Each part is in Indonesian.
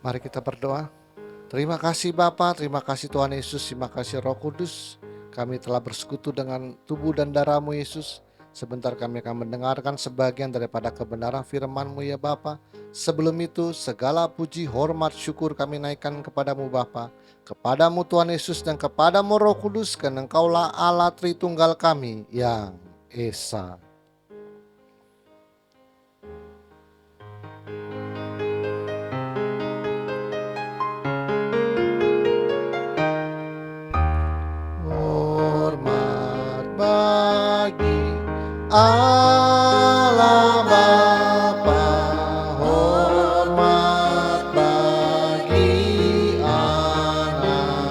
Mari kita berdoa. Terima kasih Bapa, terima kasih Tuhan Yesus, terima kasih Roh Kudus. Kami telah bersekutu dengan tubuh dan darah-Mu Yesus. Sebentar kami akan mendengarkan sebagian daripada kebenaran firman-Mu ya Bapa. Sebelum itu segala puji, hormat, syukur kami naikkan kepadamu Bapa, kepadamu Tuhan Yesus dan kepadamu Roh Kudus, karena Engkaulah Allah Tritunggal kami yang Esa. Hormat bagi Allah Bapa, hormat bagi anaknya,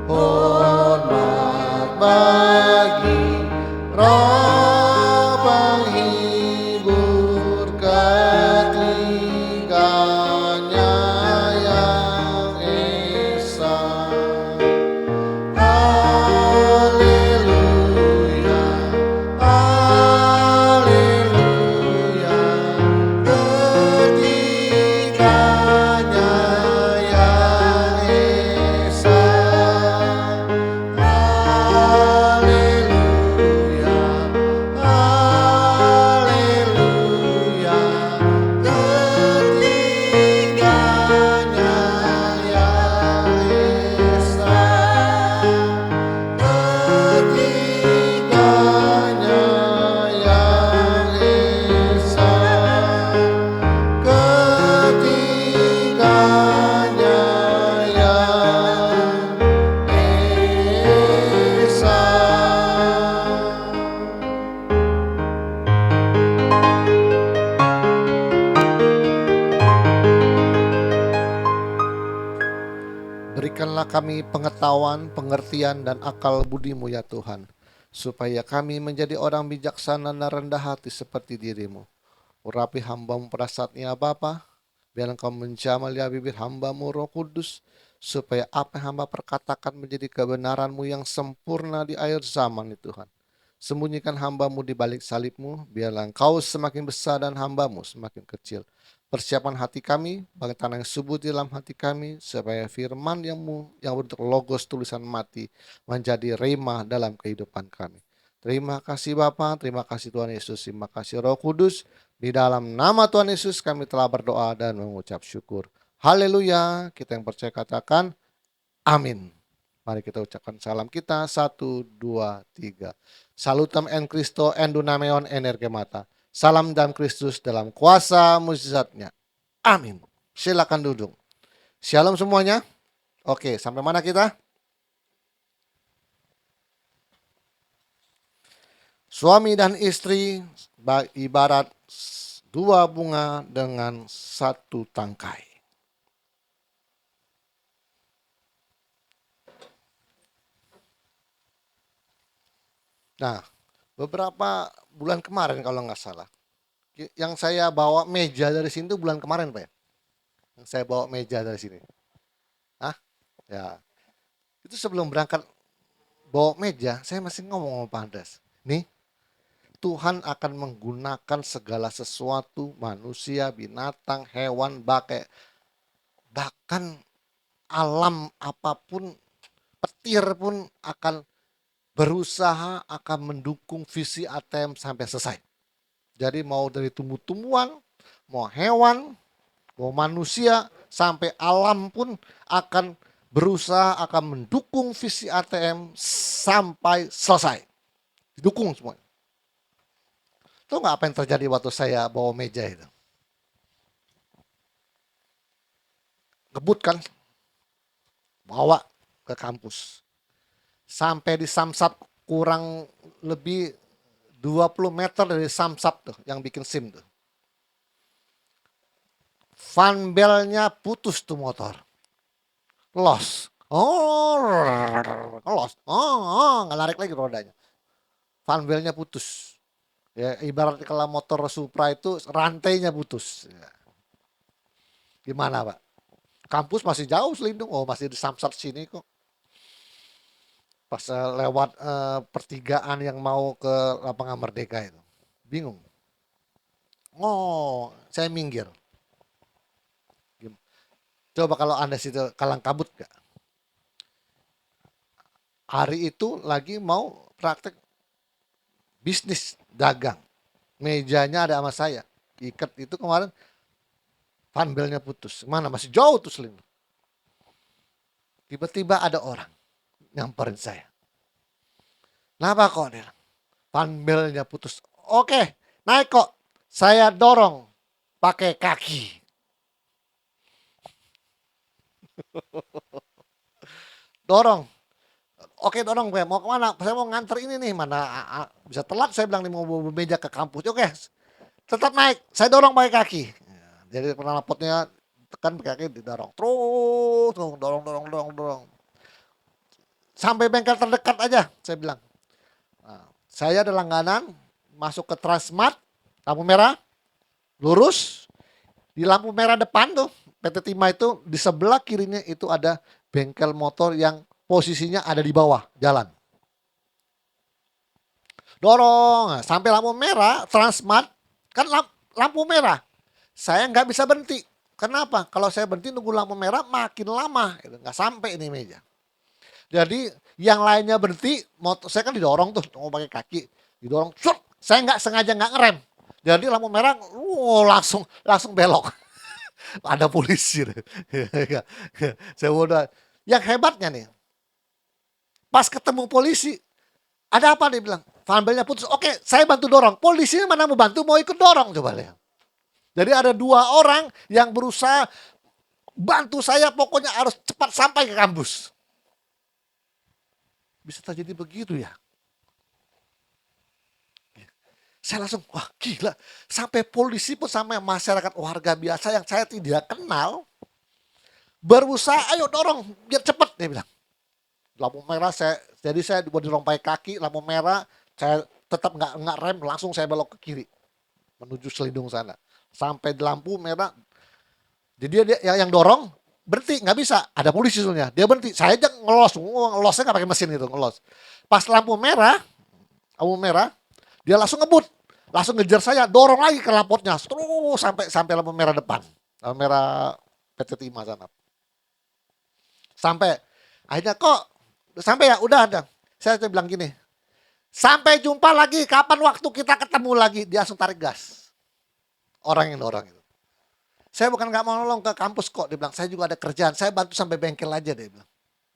hormat bagi Roh penghibur ketiganya yang Esa. Haleluya, haleluya, ketiganya yang Esa. Haleluya, haleluya, ketiganya yang Esa. Ketiganya yang Esa, ketiganya yang Esa. Berikanlah kami pengetahuan, pengertian, dan akal budi-Mu ya Tuhan, supaya kami menjadi orang bijaksana dan rendah hati seperti diri-Mu. Urapi hamba-Mu pada saatnya Bapa, biar Engkau menjamah ya bibir hamba-Mu Roh Kudus, supaya apa yang hamba perkatakan menjadi kebenaran-Mu yang sempurna di akhir zaman ini Tuhan. Sembunyikan hamba-Mu di balik salib-Mu, biarlah Engkau semakin besar dan hamba-Mu semakin kecil. Persiapan hati kami, bagi tanah yang subur di dalam hati kami, supaya firman yang bentuk logos tulisan mati menjadi rema dalam kehidupan kami. Terima kasih Bapa, terima kasih Tuhan Yesus, terima kasih Roh Kudus. Di dalam nama Tuhan Yesus kami telah berdoa dan mengucap syukur. Haleluya, kita yang percaya katakan amin. Mari kita ucapkan salam kita, 1, 2, 3. Salutem en Christo en dunameon energemata. Salam dalam Kristus dalam kuasa mujizatnya. Amin. Silakan duduk. Shalom semuanya. Oke, sampai mana kita? Suami dan istri ibarat dua bunga dengan satu tangkai. Nah, beberapa bulan kemarin kalau nggak salah, yang saya bawa meja dari sini tuh bulan kemarin Pak ya? Yang saya bawa meja dari sini. Ah, ya. Itu sebelum berangkat bawa meja, saya masih ngomong sama Pak Andas. Nih, Tuhan akan menggunakan segala sesuatu, manusia, binatang, hewan, bahkan alam apapun, petir pun akan berusaha akan mendukung visi ATM sampai selesai. Jadi mau dari tumbuh-tumbuhan, mau hewan, mau manusia, sampai alam pun akan berusaha akan mendukung visi ATM sampai selesai. Didukung semua. Tahu nggak apa yang terjadi waktu saya bawa meja itu? Ngebut kan, bawa ke kampus. Sampai di Samsat kurang lebih 20 meter dari Samsat tuh yang bikin SIM tuh. Fan belnya putus tuh motor. Los. Oh, los. Nggak larik lagi rodanya. Fan belnya putus. Ya, ibarat kalau motor Supra itu rantainya putus. Ya. Gimana Pak? Kampus masih jauh Selindung. Oh masih di Samsat sini kok. Pas lewat pertigaan yang mau ke lapangan Merdeka itu. Bingung. Oh, saya minggir. Coba kalau Anda situ kalang kabut gak? Hari itu lagi mau praktek bisnis dagang. Mejanya ada sama saya. Ikat itu kemarin funbelnya putus. Mana masih jauh tuh Selin. Tiba-tiba ada orang nyamperin saya. Kenapa kok? Dia bilang, funbelnya putus. Oke, naik kok. Saya dorong pakai kaki. Dorong. Oke dorong gue, mau kemana? Saya mau nganter ini nih, mana bisa telat saya bilang nih mau bawa meja ke kampus. Oke, tetap naik, saya dorong pakai kaki. Jadi knalpotnya tekan pakai kaki didorong. Terus dorong, dorong, dorong, dorong. Sampai bengkel terdekat aja, saya bilang. Nah, saya ada langganan, masuk ke Transmart, lampu merah, lurus. Di lampu merah depan tuh, PT Timah itu di sebelah kirinya itu ada bengkel motor yang posisinya ada di bawah jalan. Dorong, sampai lampu merah, Transmart, kan lampu merah. Saya nggak bisa berhenti. Kenapa? Kalau saya berhenti nunggu lampu merah makin lama, nggak sampai ini meja. Jadi yang lainnya berhenti, motor saya kan didorong tuh, mau pakai kaki, didorong, shut, saya nggak sengaja nggak ngerem. Jadi lampu merah, langsung belok. Ada polisi. Saya udah, yang hebatnya nih, pas ketemu polisi, ada apa dia bilang? Funbelnya putus. Oke, saya bantu dorong. Polisinya mana mau bantu, mau ikut dorong coba lihat. Jadi ada 2 orang yang berusaha bantu saya, pokoknya harus cepat sampai ke kampus. Bisa terjadi begitu ya. Saya langsung, wah gila. Sampai polisi pun sama masyarakat warga biasa yang saya tidak kenal, berusaha ayo dorong biar cepat, dia bilang. Lampu merah jadi saya didorong pakai kaki, lampu merah, saya tetap nggak rem, langsung saya belok ke kiri menuju selidung sana. Sampai di lampu merah, jadi dia yang dorong berhenti, nggak bisa, ada polisi soalnya, dia berhenti, saya aja ngelosnya nggak pakai mesin gitu, ngelos. Pas lampu merah, dia langsung ngebut, langsung ngejar saya, dorong lagi ke lampotnya, terus sampai lampu merah depan, lampu merah PT Timah sana. Sampai akhirnya kok sampai ya udah ada. Saya bilang gini, sampai jumpa lagi, kapan waktu kita ketemu lagi? Dia langsung tarik gas. Orang yang dorong itu. Saya bukan nggak mau nolong ke kampus kok, dia bilang. Saya juga ada kerjaan, saya bantu sampai bengkel aja, dia bilang.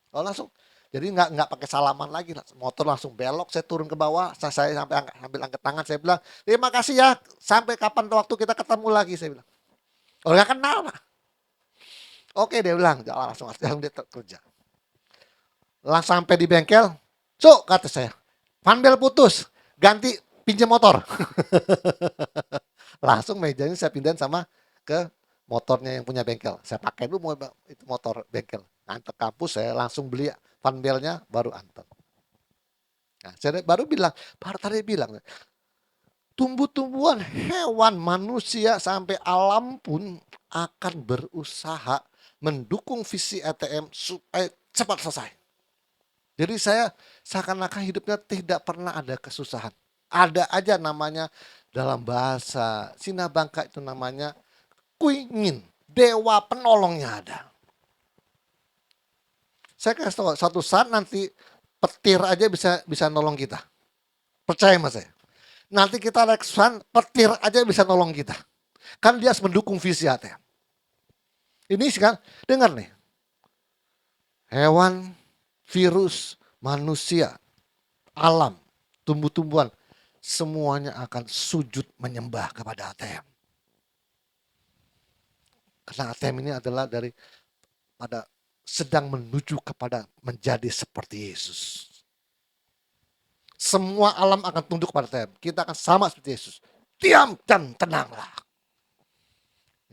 Oh langsung, jadi nggak pakai salaman lagi, motor langsung belok, saya turun ke bawah, saya sampai ambil angkat tangan, saya bilang, terima kasih ya, sampai kapan waktu kita ketemu lagi, saya bilang. Oh nggak kenal mah. Oke dia bilang, jalan langsung dia kerja. Langsung sampai di bengkel, kata saya, funbel putus, ganti pinjam motor. Langsung mejanya saya pindahin sama ke motornya yang punya bengkel. Saya pakai dulu itu motor bengkel. Antar kampus saya langsung beli funbelnya baru antar. Nah, saya baru tadi bilang, tumbuh-tumbuhan, hewan, manusia sampai alam pun akan berusaha mendukung visi ATM supaya cepat selesai. Jadi saya seakan-akan hidupnya tidak pernah ada kesusahan. Ada aja namanya dalam bahasa Sina Bangka itu namanya kuingin. Dewa penolongnya ada. Saya kasih tahu suatu saat nanti petir aja bisa nolong kita. Percaya mas saya. Nanti kita reksan petir aja bisa nolong kita. Kan dia harus mendukung visi ATM. Ini sih kan, dengar nih. Hewan, virus, manusia, alam, tumbuh-tumbuhan, semuanya akan sujud menyembah kepada ATM. Karena ATM ini adalah pada sedang menuju kepada menjadi seperti Yesus. Semua alam akan tunduk kepada ATM. Kita akan sama seperti Yesus. Diam dan tenanglah.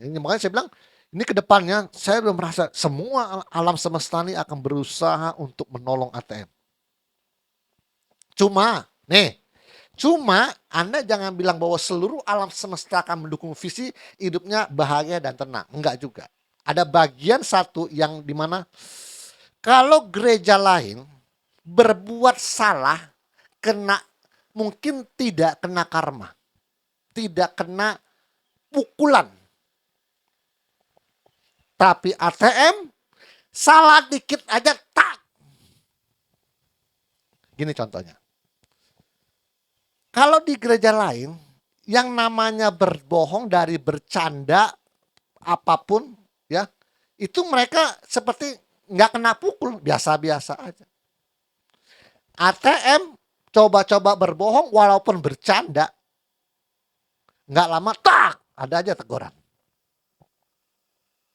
Ini makanya saya bilang, ini kedepannya saya belum merasa semua alam semesta ini akan berusaha untuk menolong ATM. Cuma Anda jangan bilang bahwa seluruh alam semesta akan mendukung visi hidupnya bahagia dan tenang. Enggak juga. Ada bagian satu yang dimana kalau gereja lain berbuat salah, mungkin tidak kena karma. Tidak kena pukulan. Tapi ATM salah dikit aja tak. Gini contohnya. Kalau di gereja lain yang namanya berbohong dari bercanda apapun ya, itu mereka seperti nggak kena pukul, biasa-biasa aja. ATM coba-coba berbohong walaupun bercanda, nggak lama tak ada aja teguran.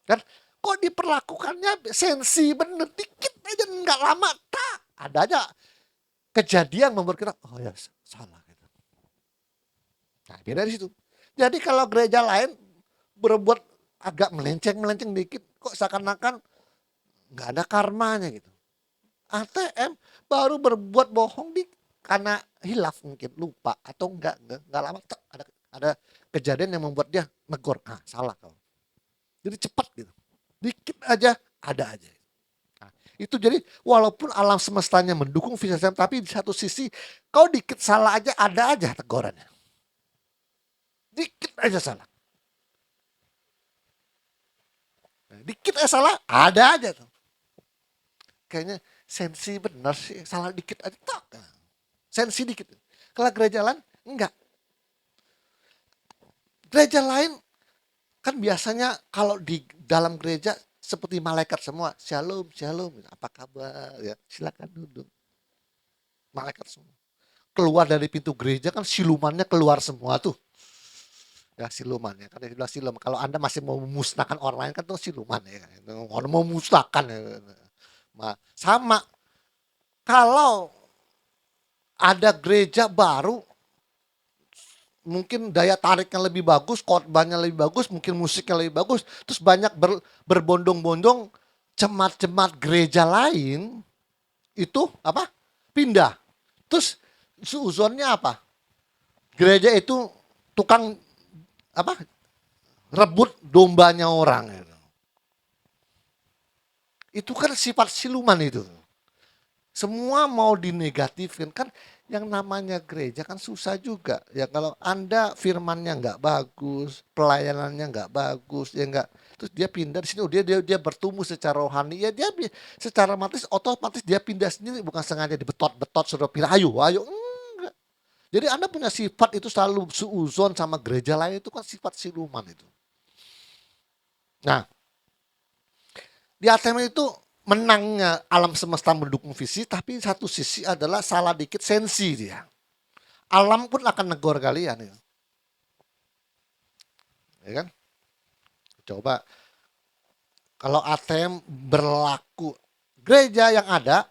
Kan kok diperlakukannya sensi bener, dikit aja nggak lama tak ada aja kejadian membuat kita oh ya salah gitu. Nah beda di situ. Jadi kalau gereja lain berbuat agak melenceng dikit kok seakan-akan nggak ada karmanya gitu. ATM baru berbuat bohong karena hilaf mungkin lupa atau enggak lama ada kejadian yang membuat dia negor. Salah kau. Jadi cepat gitu. Dikit aja ada aja. Nah, itu jadi walaupun alam semestanya mendukung visi Tuhan, tapi di satu sisi kau dikit salah aja ada aja tegurannya. Dikit aja salah. Dikit aja salah ada aja tuh. Kayaknya sensi bener sih, salah dikit aja tak. Sensi dikit. Kalau gereja lain enggak. Gereja lain kan biasanya kalau di dalam gereja seperti malaikat semua, shalom, shalom, apa kabar ya, silakan duduk. Malaikat semua. Keluar dari pintu gereja kan silumannya keluar semua tuh. Ya silumannya, kan dia bilang silum. Kalau Anda masih mau memusnahkan orang lain kan itu siluman ya. Orang mau memusnahkan ya. Nah, sama kalau ada gereja baru mungkin daya tariknya lebih bagus, khotbahnya lebih bagus, mungkin musiknya lebih bagus, terus banyak berbondong-bondong jemaat-jemaat gereja lain itu apa? Pindah. Terus suuzonnya apa? Gereja itu tukang apa? Rebut dombanya orang gitu. Itu kan sifat siluman itu. Semua mau dinegatifkan kan yang namanya gereja kan susah juga ya kalau Anda firmannya nggak bagus, pelayanannya nggak bagus ya nggak, terus dia pindah di sini dia bertumbuh secara rohani ya dia secara otomatis dia pindah sendiri bukan sengaja dibetot-betot suruh pindah ayo enggak. Jadi Anda punya sifat itu selalu suuzon sama gereja lain itu kan sifat siluman itu. Nah di ATM itu menangnya alam semesta mendukung visi, tapi satu sisi adalah salah dikit sensi dia. Alam pun akan negor kalian ya. Ya kan? Coba kalau ATM berlaku gereja yang ada,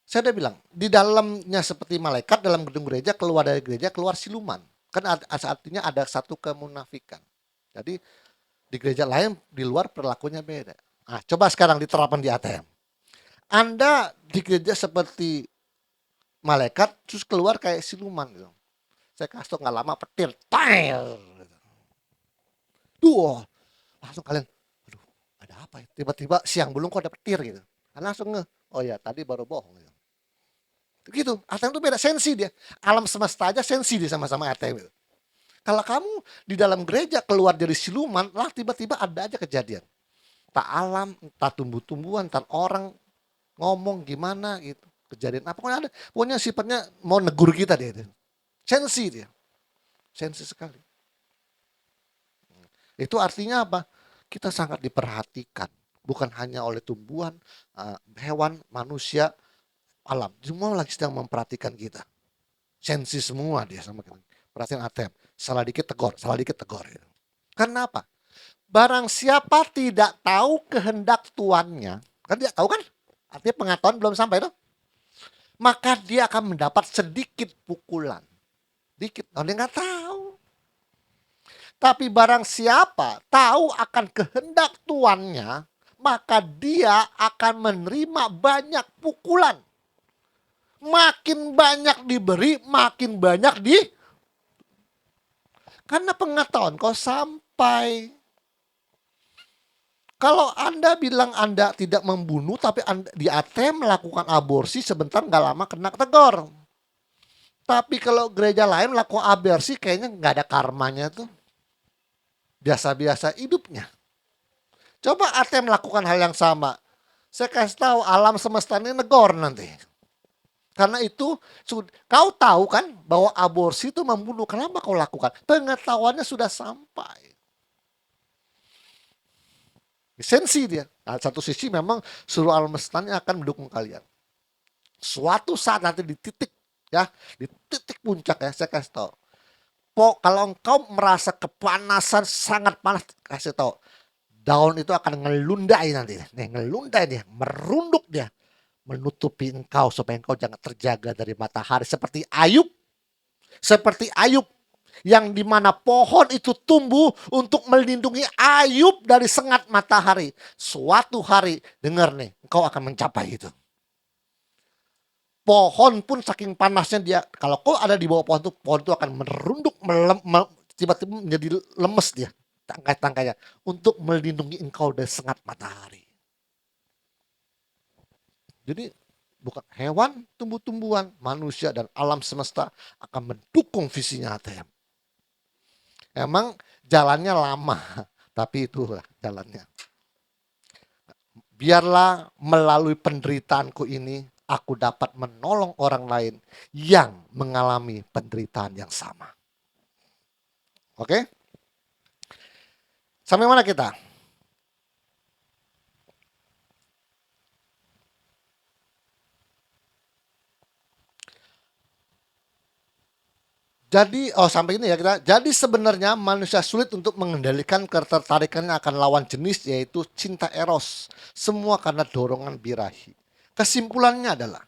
saya udah bilang di dalamnya seperti malaikat dalam gedung gereja, keluar dari gereja keluar siluman. Kan artinya ada satu kemunafikan. Jadi di gereja lain di luar perilakunya beda. Nah, coba sekarang diterapkan di ATM. Anda di gereja seperti malaikat terus keluar kayak siluman gitu. Saya kasih tau nggak lama petir, tail. Duh, langsung kalian, aduh ada apa ya? Tiba-tiba siang belum kok ada petir gitu. Kan langsung oh ya tadi baru bohong gitu. Gitu, ATM itu beda sensi dia. Alam semesta aja sensi dia sama-sama ATM itu. Kalau kamu di dalam gereja keluar dari siluman, lah tiba-tiba ada aja kejadian. Tak alam, entah tumbuh-tumbuhan, entah orang ngomong gimana gitu. Kejadian apa pokoknya ada. Pokoknya sifatnya mau negur kita dia itu. Sensi dia. Sensi sekali. Itu artinya apa? Kita sangat diperhatikan. Bukan hanya oleh tumbuhan, hewan, manusia, alam. Semua lagi sedang memperhatikan kita. Sensi semua dia sama kita. Perhatian ATM. Salah dikit tegor, salah dikit tegor. Gitu. Karena apa? Barang siapa tidak tahu kehendak tuannya, kan dia tahu kan? Artinya pengetahuan belum sampai tuh. Maka dia akan mendapat sedikit pukulan. Dikit, dia nggak tahu. Tapi barang siapa tahu akan kehendak tuannya, maka dia akan menerima banyak pukulan. Makin banyak diberi, makin banyak karena pengetahuan kau sampai. Kalau Anda bilang Anda tidak membunuh, tapi Anda di ATM melakukan aborsi, sebentar nggak lama kena tegur. Tapi kalau gereja lain melakukan aborsi, kayaknya nggak ada karmanya tuh. Biasa-biasa hidupnya. Coba ATM lakukan hal yang sama. Saya kasih tahu alam semesta ini negor nanti. Karena itu kau tahu kan bahwa aborsi itu membunuh. Kenapa kau lakukan? Pengetahuannya sudah sampai. Esensi dia. Nah, satu sisi memang seluruh alam semesta akan mendukung kalian. Suatu saat nanti di titik ya, di titik puncak ya, saya kasih tahu. Kalau engkau merasa kepanasan sangat panas, kasih tahu. Daun itu akan ngelundai nanti. Nih, ngelundai dia, merunduk dia. Menutupi engkau supaya engkau jangan terjaga dari matahari. Seperti Ayub. Seperti Ayub. Yang dimana pohon itu tumbuh untuk melindungi Ayub dari sengat matahari. Suatu hari, dengar nih, engkau akan mencapai itu. Pohon pun saking panasnya dia, kalau kau ada di bawah pohon itu akan merunduk, tiba-tiba menjadi lemes dia. Tangkai-tangkainya untuk melindungi engkau dari sengat matahari. Jadi bukan hewan, tumbuh-tumbuhan, manusia dan alam semesta akan mendukung visinya ATM. Emang jalannya lama, tapi itulah jalannya. Biarlah melalui penderitaanku ini aku dapat menolong orang lain yang mengalami penderitaan yang sama. Oke? Sampai mana kita? Jadi, sampai ini ya kita. Jadi sebenarnya manusia sulit untuk mengendalikan ketertarikannya akan lawan jenis, yaitu cinta eros. Semua karena dorongan birahi. Kesimpulannya adalah,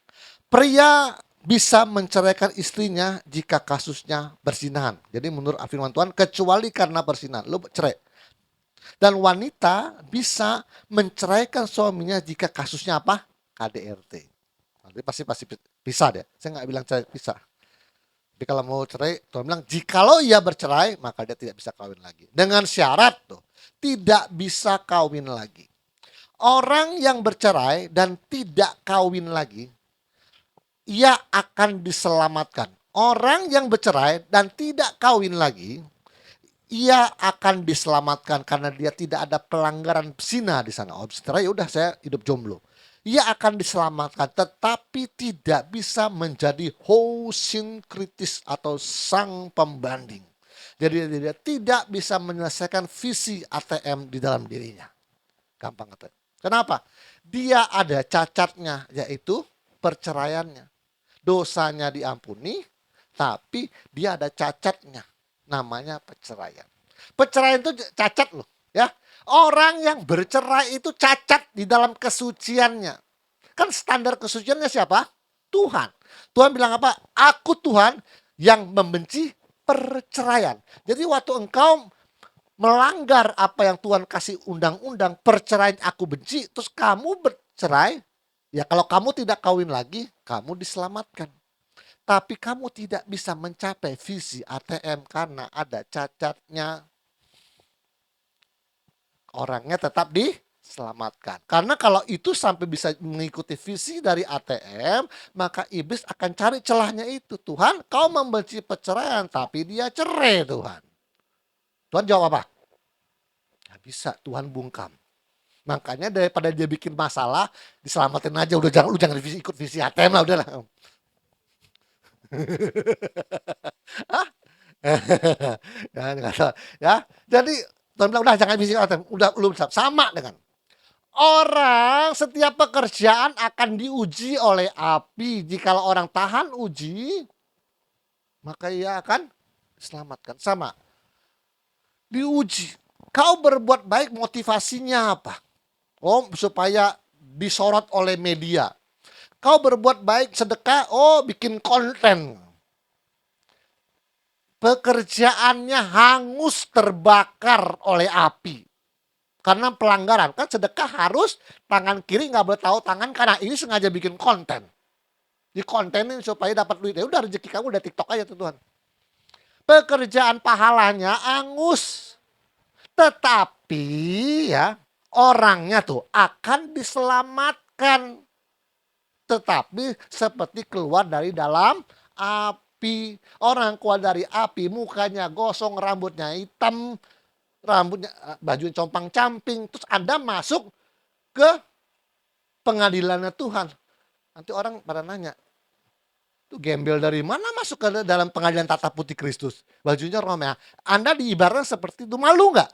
pria bisa menceraikan istrinya jika kasusnya berzinahan. Jadi menurut firman Tuhan, kecuali karena berzinahan, lu cerai. Dan wanita bisa menceraikan suaminya jika kasusnya apa? KDRT. Nanti pasti pisah deh. Saya nggak bilang cerai, pisah. Jadi kalau mau cerai, Tuhan bilang jikalau ia bercerai, maka dia tidak bisa kawin lagi. Dengan syarat tuh, tidak bisa kawin lagi. Orang yang bercerai dan tidak kawin lagi, ia akan diselamatkan. Orang yang bercerai dan tidak kawin lagi, ia akan diselamatkan karena dia tidak ada pelanggaran zina di sana. Oh, cerai ya udah saya hidup jomblo. Ia akan diselamatkan tetapi tidak bisa menjadi hosin kritis atau sang pembanding. Jadi dia tidak bisa menyelesaikan visi ATM di dalam dirinya. Gampang kata. Kenapa? Dia ada cacatnya yaitu perceraiannya. Dosanya diampuni tapi dia ada cacatnya. Namanya perceraian. Perceraian itu cacat loh, ya. Orang yang bercerai itu cacat di dalam kesuciannya. Kan standar kesuciannya siapa? Tuhan. Tuhan bilang apa? Aku Tuhan yang membenci perceraian. Jadi waktu engkau melanggar apa yang Tuhan kasih undang-undang, perceraian aku benci, terus kamu bercerai, ya kalau kamu tidak kawin lagi, kamu diselamatkan. Tapi kamu tidak bisa mencapai visi ATM karena ada cacatnya. Orangnya tetap diselamatkan. Karena kalau itu sampai bisa mengikuti visi dari ATM, maka iblis akan cari celahnya itu. Tuhan, kau membenci perceraian, tapi dia cerai Tuhan. Tuhan jawab apa? Nggak bisa, Tuhan bungkam. Makanya daripada dia bikin masalah, diselamatin aja. Udah jangan, lu jangan ikut visi ATM lah, udahlah. Ya, jadi Tuhan bilang udah jangan bisik orang, udah lu sama dengan orang. Setiap pekerjaan akan diuji oleh api. Jikalau orang tahan uji, maka ia akan diselamatkan. Sama, diuji. Kau berbuat baik motivasinya apa? Oh, supaya disorot oleh media. Kau berbuat baik sedekah, oh bikin konten. Pekerjaannya hangus terbakar oleh api. Karena pelanggaran. Kan sedekah harus tangan kiri nggak boleh tahu tangan kanan. Ini sengaja bikin konten. Dikontenin supaya dapat duit. Ya udah rezeki kamu udah TikTok aja tuh Tuhan. Pekerjaan pahalanya hangus. Tetapi ya orangnya tuh akan diselamatkan. Tetapi seperti keluar dari dalam api. Orang keluar dari api, mukanya gosong, rambutnya hitam, rambutnya, bajunya compang-camping, terus Anda masuk ke pengadilannya Tuhan. Nanti orang pada nanya, tuh gembel dari mana masuk ke dalam pengadilan tata putih Kristus? Bajunya Roma. Anda diibaratkan seperti itu, malu nggak?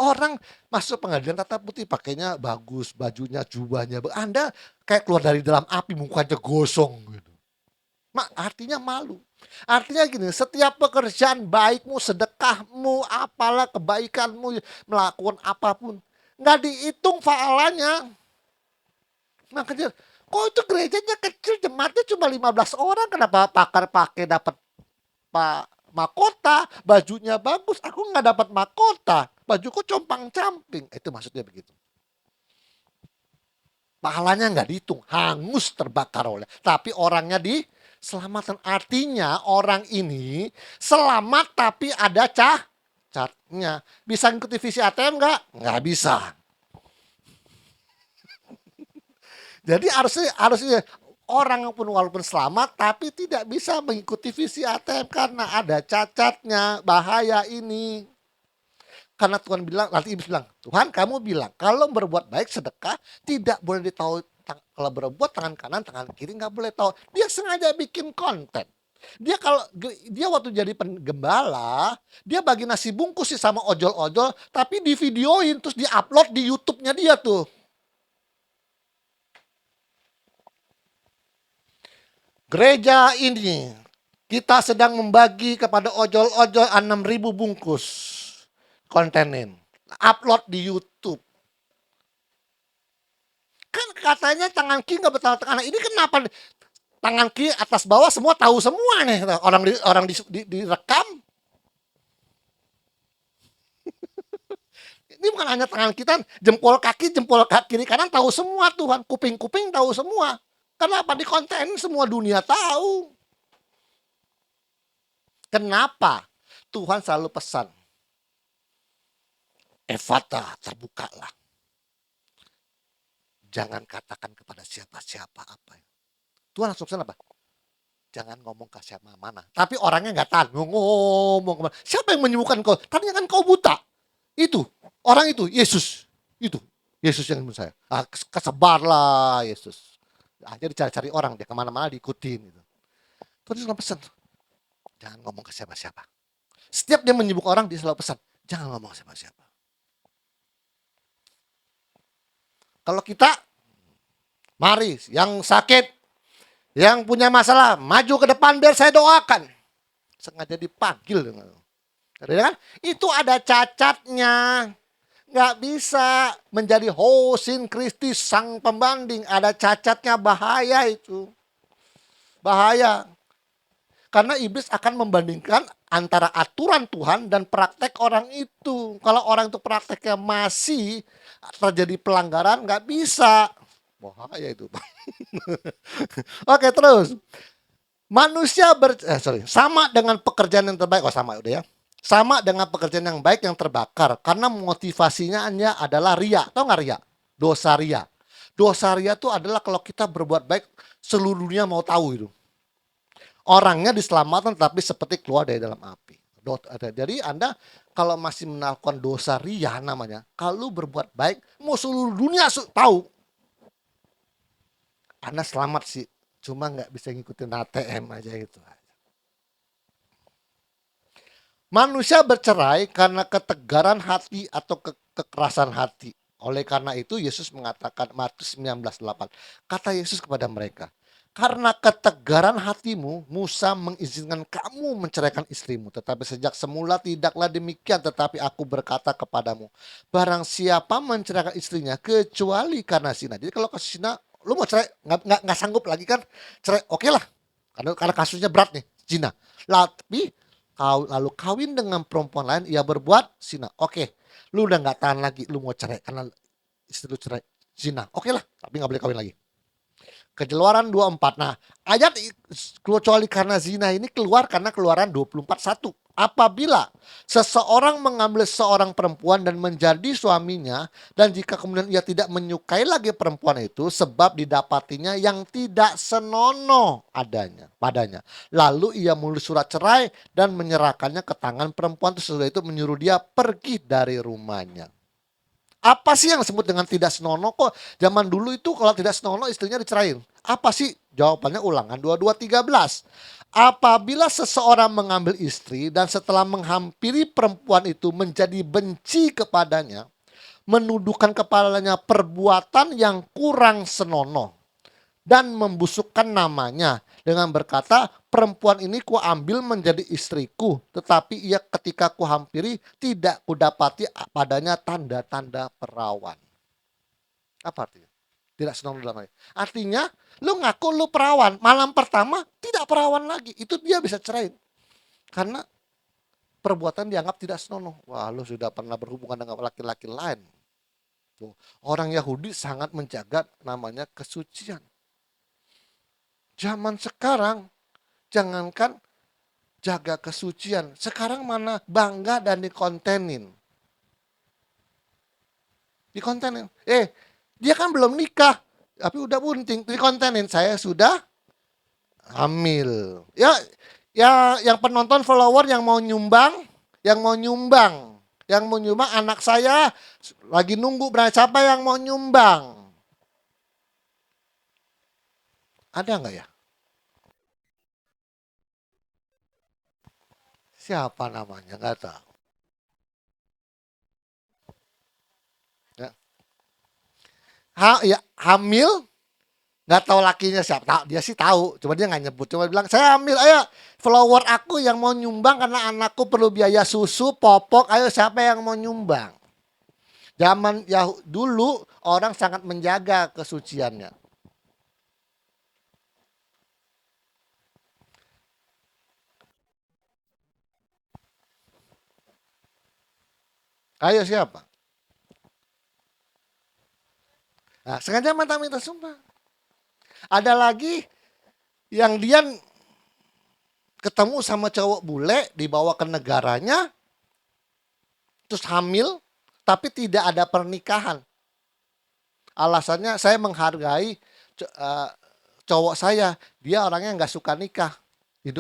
Orang masuk pengadilan tata putih pakainya bagus, bajunya, jubahnya. Anda kayak keluar dari dalam api, mukanya gosong gitu. Artinya malu. Artinya gini, setiap pekerjaan baikmu, sedekahmu, apalah kebaikanmu, melakukan apapun, nggak dihitung pahalanya. Makanya, kok itu gerejanya kecil, jemaatnya cuma 15 orang, kenapa pakar pakai dapat mahkota, bajunya bagus, aku nggak dapat mahkota, bajuku compang-camping. Itu maksudnya begitu. Pahalanya nggak dihitung, hangus terbakar oleh. Tapi orangnya diselamatkan. Artinya orang ini selamat tapi ada catnya. Bisa ngikuti visi ATM nggak? Nggak bisa. Jadi harusnya orang pun walaupun selamat tapi tidak bisa mengikuti visi ATM karena ada cacatnya, bahaya ini. Karena Tuhan bilang, nanti iblis bilang, Tuhan kamu bilang kalau berbuat baik sedekah tidak boleh ditahu, kalau berbuat tangan kanan tangan kiri nggak boleh tahu. Dia sengaja bikin konten. Dia waktu jadi penggembala, dia bagi nasi bungkus sih sama ojol-ojol, tapi di videoin terus diupload di YouTube-nya dia tuh. Gereja ini kita sedang membagi kepada ojol-ojol 6.000 bungkus kontenin, upload di YouTube. Kan katanya tangan kiri nggak bertanggung tangan. Ini kenapa tangan kiri atas bawah semua tahu semua nih, orang direkam. Ini bukan hanya tangan kita, jempol kaki kiri kanan tahu semua Tuhan, kuping tahu semua. Kenapa di konten semua dunia tahu? Kenapa? Tuhan selalu pesan, Efata, terbukalah. Jangan katakan kepada siapa-siapa apa. Tuhan langsung pesan apa? Jangan ngomong ke siapa mana. Tapi orangnya nggak tahu ngomong kemana. Siapa yang menyembuhkan kau? Tadinya kan kau buta. Itu, orang itu, Yesus. Itu, Yesus yang menyembuhkan saya. Kesebarlah Yesus. Akhirnya dicari-cari orang, dia kemana-mana diikutin. Gitu. Tuhan selalu pesan, jangan ngomong ke siapa-siapa. Setiap dia menyembuhkan orang, dia selalu pesan, jangan ngomong ke siapa-siapa. Kalau kita, mari yang sakit, yang punya masalah, maju ke depan biar saya doakan. Sengaja dipanggil. Kan? Itu ada cacatnya. Nggak bisa menjadi hosin Kristus sang pembanding. Ada cacatnya, bahaya itu. Bahaya. Karena iblis akan membandingkan antara aturan Tuhan dan praktek orang itu. Kalau orang itu prakteknya masih terjadi pelanggaran, nggak bisa. Bahaya itu. Oke, terus. Manusia sama dengan pekerjaan yang terbaik. Oh, sama udah ya. Sama dengan pekerjaan yang baik yang terbakar. Karena motivasinya hanya adalah ria. Tahu nggak ria? Dosa ria. Dosa ria itu adalah kalau kita berbuat baik, seluruh dunia mau tahu itu. Orangnya diselamatkan tapi seperti keluar dari dalam api. Jadi Anda kalau masih melakukan dosa ria namanya, kalau berbuat baik, mau seluruh dunia tahu. Anda selamat sih, cuma nggak bisa ngikutin ATM aja gitu. Manusia bercerai karena ketegaran hati atau kekerasan hati. Oleh karena itu Yesus mengatakan, Matius 19:8, kata Yesus kepada mereka, karena ketegaran hatimu, Musa mengizinkan kamu menceraikan istrimu. Tetapi sejak semula tidaklah demikian, tetapi aku berkata kepadamu, barang siapa menceraikan istrinya kecuali karena zina. Jadi kalau kasus zina, lu mau cerai, nggak sanggup lagi kan, cerai, oke lah. Karena kasusnya berat nih, zina. Tapi lalu kawin dengan perempuan lain, ia berbuat zina. Oke, lu udah nggak tahan lagi, lu mau cerai karena istri lu cerai zina. Oke lah, tapi nggak boleh kawin lagi. Keluaran 24. Nah, ayat kecuali karena zina ini keluar karena Keluaran 24:1. Apabila seseorang mengambil seorang perempuan dan menjadi suaminya, dan jika kemudian ia tidak menyukai lagi perempuan itu sebab didapatinya yang tidak senonoh padanya. Lalu ia menulis surat cerai dan menyerahkannya ke tangan perempuan tersebut, itu menyuruh dia pergi dari rumahnya. Apa sih yang disebut dengan tidak senonoh? Kok zaman dulu itu kalau tidak senonoh istrinya dicerain? Apa sih? Jawabannya Ulangan 22:13. Apabila seseorang mengambil istri dan setelah menghampiri perempuan itu menjadi benci kepadanya, menuduhkan kepalanya perbuatan yang kurang senonoh, dan membusukkan namanya dengan berkata, perempuan ini ku ambil menjadi istriku, tetapi ia ketika ku hampiri tidak kudapati padanya tanda-tanda perawan. Apa artinya? Tidak senonoh dalam hal ini. Artinya lu ngaku lu perawan, malam pertama tidak perawan lagi, itu dia bisa cerai karena perbuatan dianggap tidak senonoh. Wah, lu sudah pernah berhubungan dengan laki-laki lain. Tuh. Orang Yahudi sangat menjaga namanya kesucian. Zaman sekarang jangankan jaga kesucian, sekarang mana bangga dan dikontenin. Dikontenin. Dia kan belum nikah, tapi udah bunting, dikontenin, saya sudah hamil. Ya, yang penonton follower yang mau nyumbang anak saya lagi nunggu berarti siapa yang mau nyumbang? Ada nggak ya? Siapa namanya? Nggak tahu. Ya. Ya, hamil nggak tahu lakinya siapa. Dia sih tahu, cuma dia nggak nyebut. Cuma bilang saya hamil, ayo follower aku yang mau nyumbang karena anakku perlu biaya susu, popok. Ayo siapa yang mau nyumbang? Zaman dulu orang sangat menjaga kesuciannya. Ayo siapa? Nah, sengaja minta sumpah. Ada lagi yang dia ketemu sama cowok bule, dibawa ke negaranya, terus hamil, tapi tidak ada pernikahan. Alasannya saya menghargai cowok saya, dia orangnya nggak suka nikah,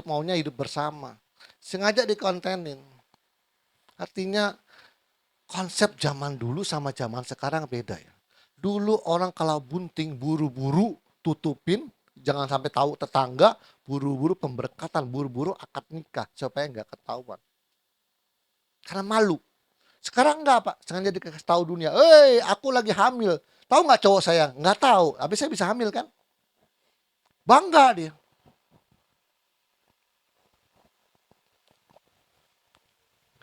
maunya hidup bersama. Sengaja dikontenin. Artinya konsep zaman dulu sama zaman sekarang beda ya. Dulu orang kalau bunting buru-buru tutupin, jangan sampai tahu tetangga, buru-buru pemberkatan, buru-buru akad nikah supaya nggak ketahuan. Karena malu. Sekarang enggak Pak, sengaja dikasih tahu dunia, aku lagi hamil. Tahu nggak cowok saya? Nggak tahu, habis saya bisa hamil kan? Bangga dia.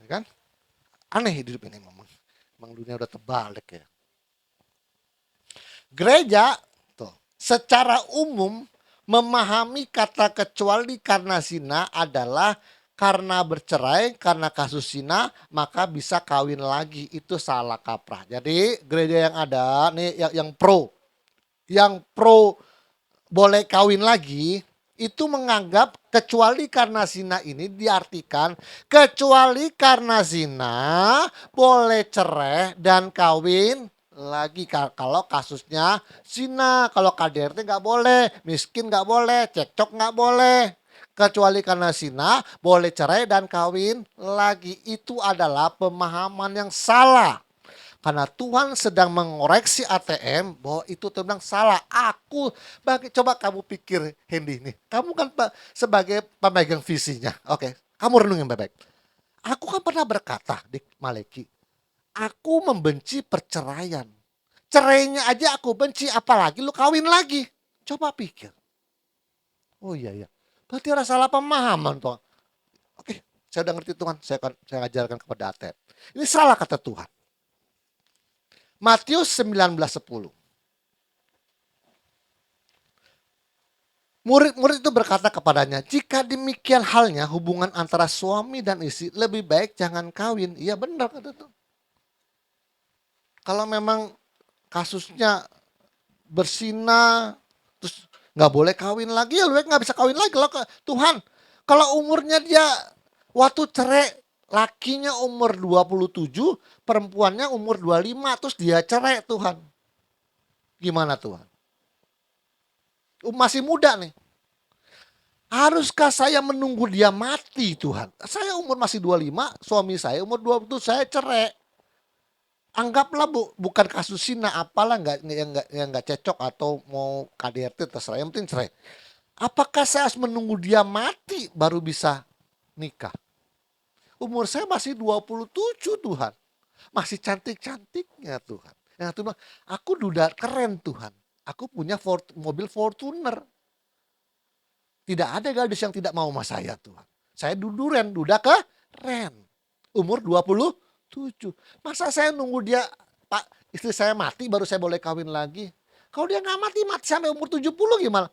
Ya kan? Aneh hidup ini memang. Memang dunia udah terbalik ya. Gereja tuh, secara umum memahami kata kecuali karena zina adalah karena bercerai, karena kasus zina, maka bisa kawin lagi. Itu salah kaprah. Jadi gereja yang ada nih yang pro boleh kawin lagi itu menganggap kecuali karena zina ini diartikan kecuali karena zina boleh cerai dan kawin lagi kalau kasusnya zina. Kalau KDRT nggak boleh, miskin nggak boleh, cekcok nggak boleh. Kecuali karena zina boleh cerai dan kawin lagi. Itu adalah pemahaman yang salah. Karena Tuhan sedang mengoreksi ATM bahwa itu bilang salah. Coba kamu pikir Hendy nih. Kamu kan sebagai pemegang visinya. Oke, kamu renungin baik-baik. Aku kan pernah berkata di Maleki, aku membenci perceraian. Cerainya aja aku benci, apalagi lu kawin lagi. Coba pikir. Oh iya. Berarti ada salah pemahaman tuh. Oke, saya udah ngerti Tuhan. Saya ajarkan kepada ATM. Ini salah kata Tuhan. Matius 19:10. Murid-murid itu berkata kepadanya, jika demikian halnya hubungan antara suami dan istri, lebih baik jangan kawin. Iya benar kata itu. Kalau memang kasusnya bersina, terus Nggak boleh kawin lagi, ya lebih baik nggak bisa kawin lagi. Kalau Tuhan, kalau umurnya dia waktu cerai, lakinya umur 27, perempuannya umur 25, terus dia cerai Tuhan. Gimana Tuhan? Masih muda nih. Haruskah saya menunggu dia mati Tuhan? Saya umur masih 25, suami saya umur 27, saya cerai. Anggaplah bukan kasus zina, apalah yang nggak cocok atau mau KDRT terserah, yang penting cerai. Apakah saya harus menunggu dia mati baru bisa nikah? Umur saya masih 27 Tuhan. Masih cantik-cantiknya Tuhan. Yang Tuhan bilang, aku duda keren Tuhan. Aku punya mobil Fortuner. Tidak ada gadis yang tidak mau sama saya Tuhan. Saya duduren, duda keren. Umur 27. Masa saya nunggu dia, Pak, istri saya mati baru saya boleh kawin lagi? Kalau dia nggak mati, mati sampai umur 70 gimana?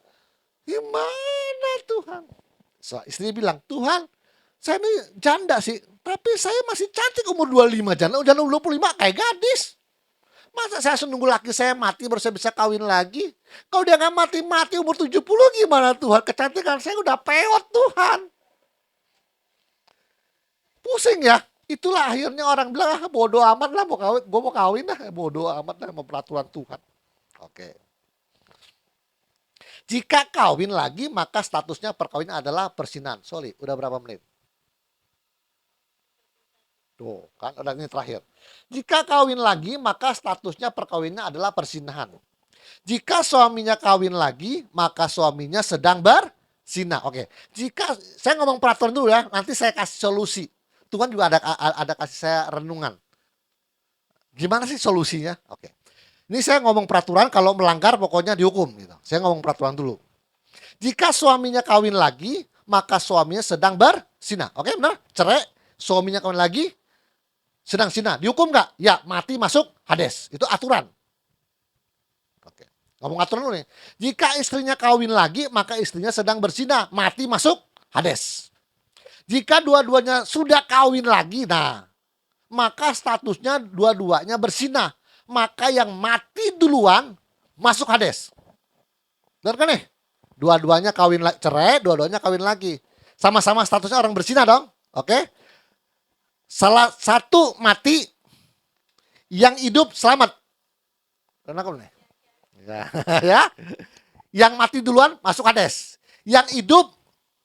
Gimana Tuhan? So, istrinya bilang, Tuhan, saya ini janda sih, tapi saya masih cantik umur 25, janda 25 kayak gadis. Masa saya harus nunggu laki saya mati baru saya bisa kawin lagi? Kalau dia nggak mati-mati umur 70 gimana Tuhan? Kecantikan saya udah peot Tuhan. Pusing ya. Itulah akhirnya orang bilang, bodoh amat lah, gue mau kawin lah, bodoh amat lah sama peraturan Tuhan. Oke. Jika kawin lagi maka statusnya perkawinan adalah persinahan. Sorry, udah berapa menit? Tuh, kan udah ini terakhir. Jika kawin lagi maka statusnya perkawinan adalah persinahan. Jika suaminya kawin lagi maka suaminya sedang berzinah. Oke. Jika saya ngomong peraturan dulu ya, nanti saya kasih solusi. Tuhan juga ada kasih saya renungan. Gimana sih solusinya? Oke. Ini saya ngomong peraturan, kalau melanggar pokoknya dihukum gitu. Saya ngomong peraturan dulu. Jika suaminya kawin lagi, maka suaminya sedang berzinah. Oke, benar? Cerai, suaminya kawin lagi, sedang zina. Dihukum nggak? Ya, mati masuk Hades. Itu aturan. Oke. Ngomong aturan dulu nih. Jika istrinya kawin lagi, maka istrinya sedang berzina. Mati masuk Hades. Jika dua-duanya sudah kawin lagi, nah, maka statusnya dua-duanya berzina. Maka yang mati duluan masuk Hades. Benar kan nih? Dua-duanya kawin cerai, dua-duanya kawin lagi. Sama-sama statusnya orang berzina dong. Oke? Salah satu mati, yang hidup selamat. Kenapa nih? Ya. Yang mati duluan masuk Hades. Yang hidup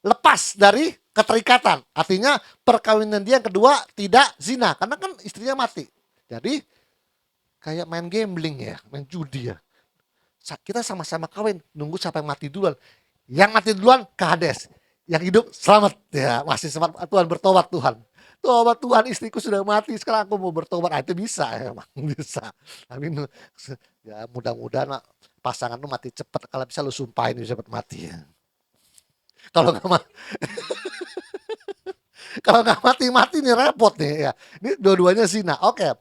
lepas dari keterikatan. Artinya perkawinan dia yang kedua tidak zina. Karena kan istrinya mati. Jadi kayak main gambling ya, main judi ya. Kita sama-sama kawin, nunggu siapa yang mati duluan. Yang mati duluan ke Hades. Yang hidup selamat ya, masih sempat Tuhan bertobat Tuhan. Tobat Tuhan, istriku sudah mati, sekarang aku mau bertobat. Itu bisa emang bisa. Tapi ya mudah-mudahan pasangan lu mati cepat, kalau bisa lu sumpahin cepat mati ya. Kalau nggak kalau nggak mati-mati nih repot nih ya. Ini dua-duanya zina. Oke.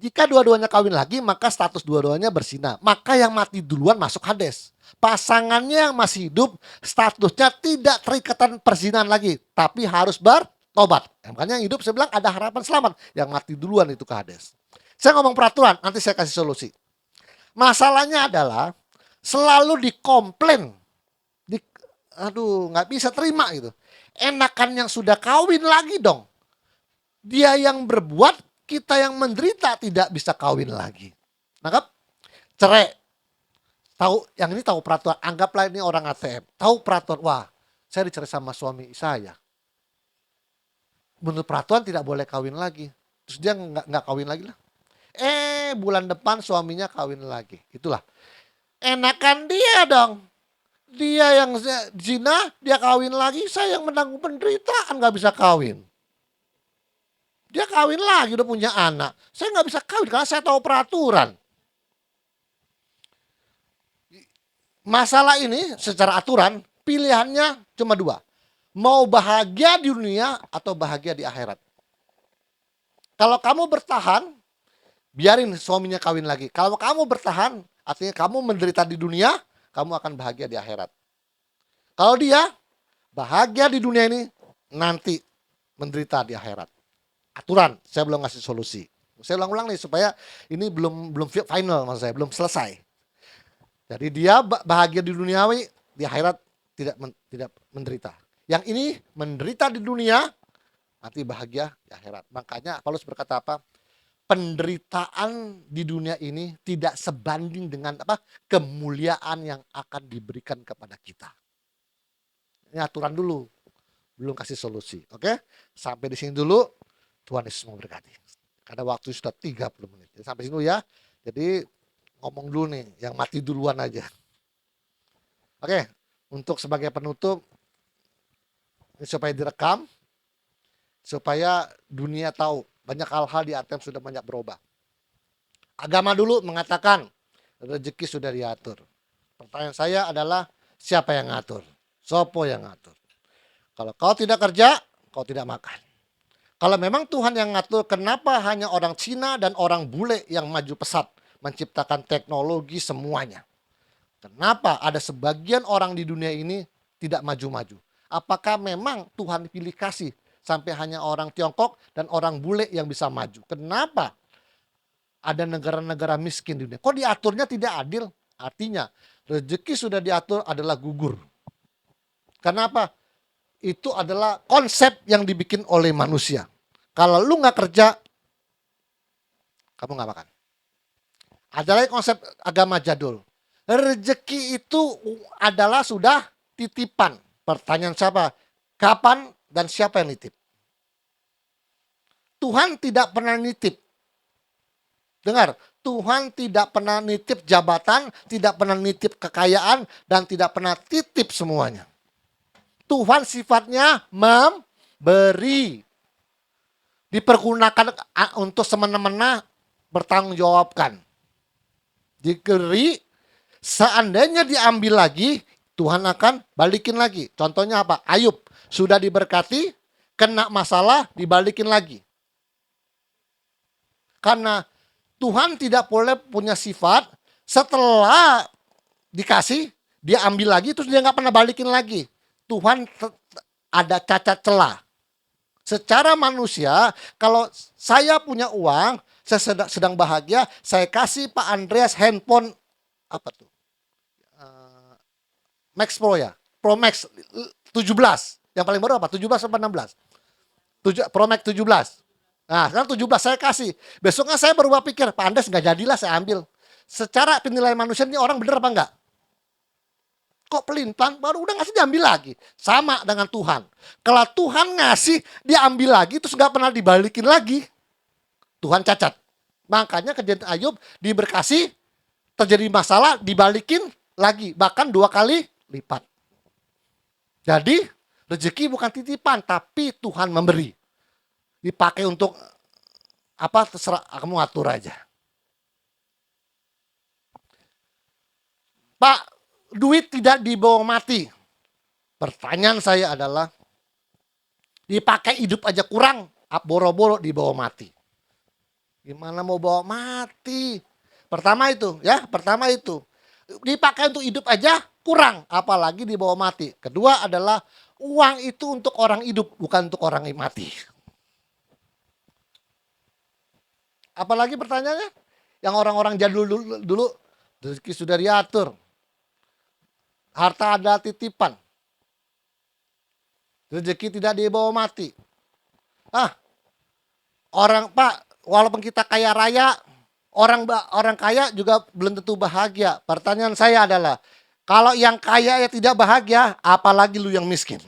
Jika dua-duanya kawin lagi, maka status dua-duanya berzina. Maka yang mati duluan masuk Hades. Pasangannya yang masih hidup, statusnya tidak terikatan perzinahan lagi, tapi harus bertobat. Makanya yang hidup saya bilang ada harapan selamat. Yang mati duluan itu ke Hades. Saya ngomong peraturan, nanti saya kasih solusi. Masalahnya adalah selalu dikomplain. Nggak bisa terima gitu. Enakan yang sudah kawin lagi dong. Dia yang berbuat, kita yang menderita, tidak bisa kawin lagi. Nangkap? Cerai. Tahu, yang ini tahu peraturan, anggaplah ini orang ATM. Tahu peraturan, wah, saya dicerai sama suami saya. Menurut peraturan tidak boleh kawin lagi. Terus dia nggak kawin lagi lah. Bulan depan suaminya kawin lagi. Itulah. Enakan dia dong. Dia yang zina, dia kawin lagi, saya yang menanggung penderitaan nggak bisa kawin. Dia kawin lagi, udah punya anak. Saya nggak bisa kawin karena saya tahu peraturan. Masalah ini secara aturan pilihannya cuma dua. Mau bahagia di dunia atau bahagia di akhirat. Kalau kamu bertahan, biarin suaminya kawin lagi. Kalau kamu bertahan, artinya kamu menderita di dunia, kamu akan bahagia di akhirat. Kalau dia bahagia di dunia ini, nanti menderita di akhirat. Aturan, saya belum ngasih solusi. Saya ulang-ulang nih supaya ini belum final, maksud saya belum selesai. Jadi dia bahagia di duniawi, di akhirat tidak menderita. Yang ini menderita di dunia, nanti bahagia di akhirat. Makanya Paulus berkata apa? Penderitaan di dunia ini tidak sebanding dengan apa? Kemuliaan yang akan diberikan kepada kita. Ini aturan dulu, belum kasih solusi. Oke? Sampai di sini dulu. Tuhan Yesus memberkati. Karena waktu sudah 30 menit. Jadi sampai sini dulu ya. Jadi ngomong dulu nih, yang mati duluan aja. Oke, untuk sebagai penutup, ini supaya direkam, supaya dunia tahu banyak hal-hal di ATM sudah banyak berubah. Agama dulu mengatakan rezeki sudah diatur. Pertanyaan saya adalah siapa yang ngatur? Sopo yang ngatur? Kalau kau tidak kerja, kau tidak makan. Kalau memang Tuhan yang ngatur, kenapa hanya orang Cina dan orang bule yang maju pesat menciptakan teknologi semuanya? Kenapa ada sebagian orang di dunia ini tidak maju-maju? Apakah memang Tuhan pilih kasih sampai hanya orang Tiongkok dan orang bule yang bisa maju? Kenapa ada negara-negara miskin di dunia? Kok diaturnya tidak adil? Artinya rezeki sudah diatur adalah gugur. Kenapa? Itu adalah konsep yang dibikin oleh manusia. Kalau lu nggak kerja, kamu nggak makan. Ada lagi konsep agama jadul. Rezeki itu adalah sudah titipan. Pertanyaan siapa? Kapan dan siapa yang nitip? Tuhan tidak pernah nitip. Dengar, Tuhan tidak pernah nitip jabatan, tidak pernah nitip kekayaan, dan tidak pernah titip semuanya. Tuhan sifatnya memberi. Dipergunakan untuk semena-mena bertanggung jawabkan. Diberi, seandainya diambil lagi, Tuhan akan balikin lagi. Contohnya apa? Ayub sudah diberkati, kena masalah, dibalikin lagi. Karena Tuhan tidak boleh punya sifat setelah dikasih, dia ambil lagi, terus dia nggak pernah balikin lagi. Tuhan ada cacat celah. Secara manusia, kalau saya punya uang, saya sedang bahagia, saya kasih Pak Andreas handphone apa tuh? Max Pro ya, Pro Max 17. Yang paling baru apa? 17 atau 16? Pro Max 17. Nah, sekarang 17 saya kasih. Besoknya saya berubah pikir, Pak Andreas nggak jadilah saya ambil. Secara penilaian manusia ini orang bener apa enggak? Kok pelintang, baru udah ngasih diambil lagi. Sama dengan Tuhan. Kalau Tuhan ngasih, dia ambil lagi, terus nggak pernah dibalikin lagi. Tuhan cacat. Makanya kejadian Ayub diberkasi, terjadi masalah, dibalikin lagi. Bahkan 2 kali lipat. Jadi, rezeki bukan titipan, tapi Tuhan memberi. Dipakai untuk apa, terserah, kamu atur aja. Pak, duit tidak dibawa mati. Pertanyaan saya adalah, dipakai hidup aja kurang, boro-boro dibawa mati. Gimana mau bawa mati? Pertama itu, dipakai untuk hidup aja kurang, apalagi dibawa mati. Kedua adalah, uang itu untuk orang hidup, bukan untuk orang yang mati. Apalagi pertanyaannya, yang orang-orang jadul dulu rezeki sudah diatur. Harta ada titipan. Rezeki tidak dibawa mati. Pak, walaupun kita kaya raya, orang kaya juga belum tentu bahagia. Pertanyaan saya adalah, kalau yang kaya ya tidak bahagia, apalagi lu yang miskin.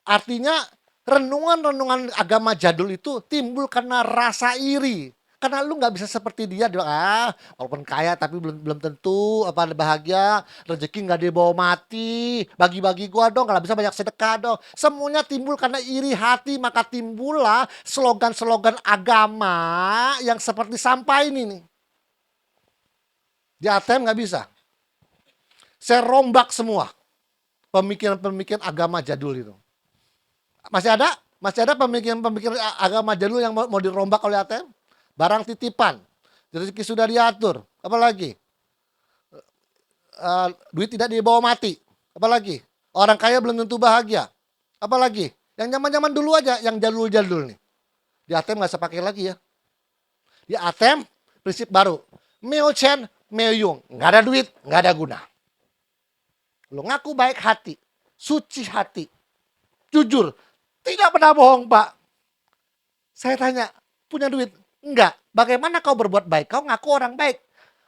Artinya renungan-renungan agama jadul itu timbul karena rasa iri. Karena lu nggak bisa seperti dia, walaupun kaya tapi belum tentu apa bahagia, rezeki nggak dibawa mati, bagi-bagi gua dong, kalau bisa banyak sedekah dong. Semuanya timbul karena iri hati, maka timbullah slogan-slogan agama yang seperti sampah ini nih. Di ATM nggak bisa. Saya rombak semua pemikiran-pemikiran agama jadul itu. Masih ada pemikiran-pemikiran agama jadul yang mau dirombak oleh ATM? Barang titipan, rezeki sudah diatur, apalagi duit tidak dibawa mati, apalagi orang kaya belum tentu bahagia, apalagi yang zaman-zaman dulu aja, yang jadul-jadul nih. Di ATM nggak usah pakai lagi ya. Di ATM prinsip baru, Meo Chen meyung, nggak ada duit, nggak ada guna. Lu ngaku baik hati, suci hati, jujur, tidak pernah bohong Pak. Saya tanya, punya duit? Enggak. Bagaimana kau berbuat baik? Kau ngaku orang baik.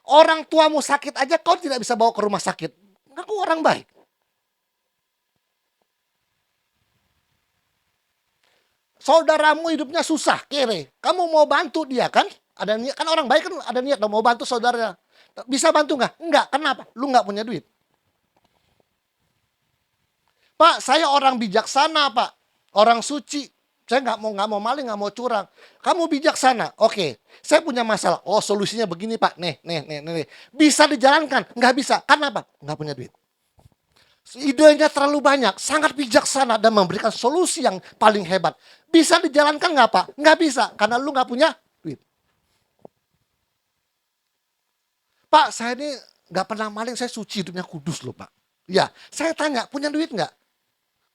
Orang tuamu sakit aja kau tidak bisa bawa ke rumah sakit. Ngaku orang baik. Saudaramu hidupnya susah, kere. Kamu mau bantu dia kan? Ada niat, kan orang baik kan ada niat mau bantu saudaranya. Bisa bantu nggak? Enggak. Kenapa? Lu nggak punya duit. Pak, saya orang bijaksana Pak. Orang suci. Saya nggak mau maling, nggak mau curang. Kamu bijaksana, oke. Saya punya masalah. Oh, solusinya begini Pak. Nih. Bisa dijalankan? Nggak bisa. Kenapa? Nggak punya duit. Idenya terlalu banyak, sangat bijaksana dan memberikan solusi yang paling hebat. Bisa dijalankan nggak Pak? Nggak bisa, karena lu nggak punya duit. Pak, saya ini nggak pernah maling, saya suci, hidupnya kudus loh Pak. Ya, saya tanya, punya duit nggak?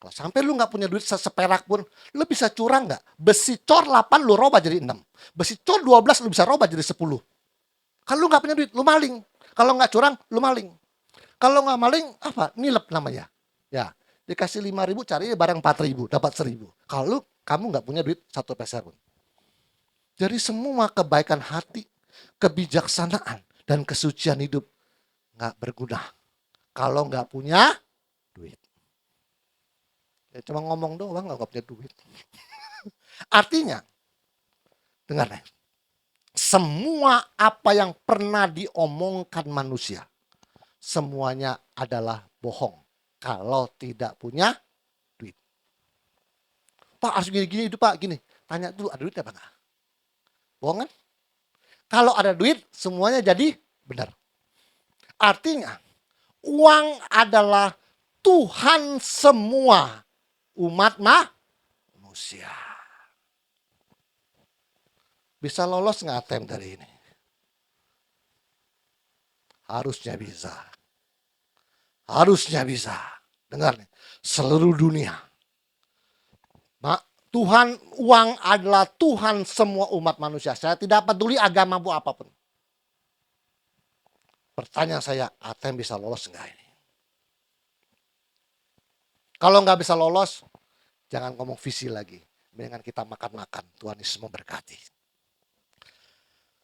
Kalau sampai lu nggak punya duit seperak pun, lu bisa curang nggak? Besi cor 8 lu robah jadi 6. Besi cor 12 lu bisa robah jadi 10. Kalau lu nggak punya duit, lu maling. Kalau nggak curang, lu maling. Kalau nggak maling, apa? Nilep namanya. Ya, dikasih 5.000, cari barang 4.000, dapat 1.000. Kalau kamu nggak punya duit 1 peser pun. Jadi semua kebaikan hati, kebijaksanaan, dan kesucian hidup nggak berguna kalau nggak punya duit. Ya, cuma ngomong doang nggak punya duit. Artinya, dengar nih, semua apa yang pernah diomongkan manusia, semuanya adalah bohong kalau tidak punya duit. Pak harus gini-gini itu Pak, gini. Tanya dulu, ada duit apa enggak? Bohong kan? Kalau ada duit, semuanya jadi benar. Artinya, uang adalah Tuhan semua umat manusia. Bisa lolos nggak ATM dari ini? Harusnya bisa. Harusnya bisa. Dengar nih, seluruh dunia. Tuhan, uang adalah Tuhan semua umat manusia. Saya tidak peduli agamamu apapun. Pertanyaan saya, ATM bisa lolos enggak ini? Kalau nggak bisa lolos, jangan ngomong visi lagi. Mendingan kita makan-makan. Tuhan Yesus memberkati.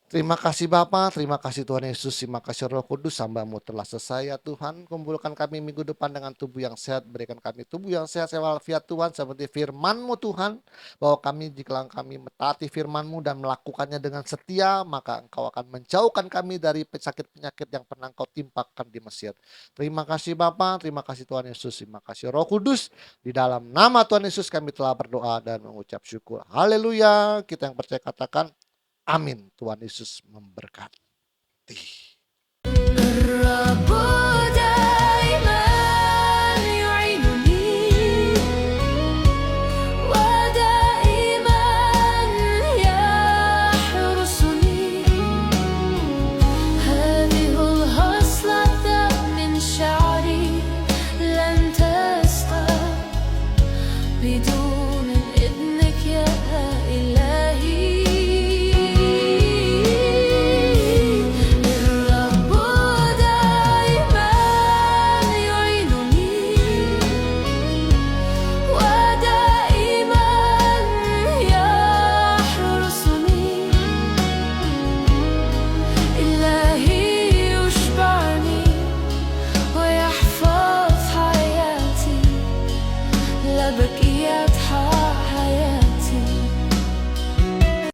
Terima kasih Bapa, terima kasih Tuhan Yesus, terima kasih Roh Kudus, hamba-Mu telah selesai ya Tuhan. Kumpulkan kami minggu depan dengan tubuh yang sehat, berikan kami tubuh yang sehat, walafiat Tuhan, seperti firman-Mu Tuhan. Bahwa kami, jika kami mentaati firman-Mu dan melakukannya dengan setia, maka Engkau akan menjauhkan kami dari penyakit-penyakit yang pernah Engkau timpakan di Mesir. Terima kasih Bapa, terima kasih Tuhan Yesus, terima kasih Roh Kudus. Di dalam nama Tuhan Yesus kami telah berdoa dan mengucap syukur. Haleluya, kita yang percaya katakan, amin. Tuhan Yesus memberkati.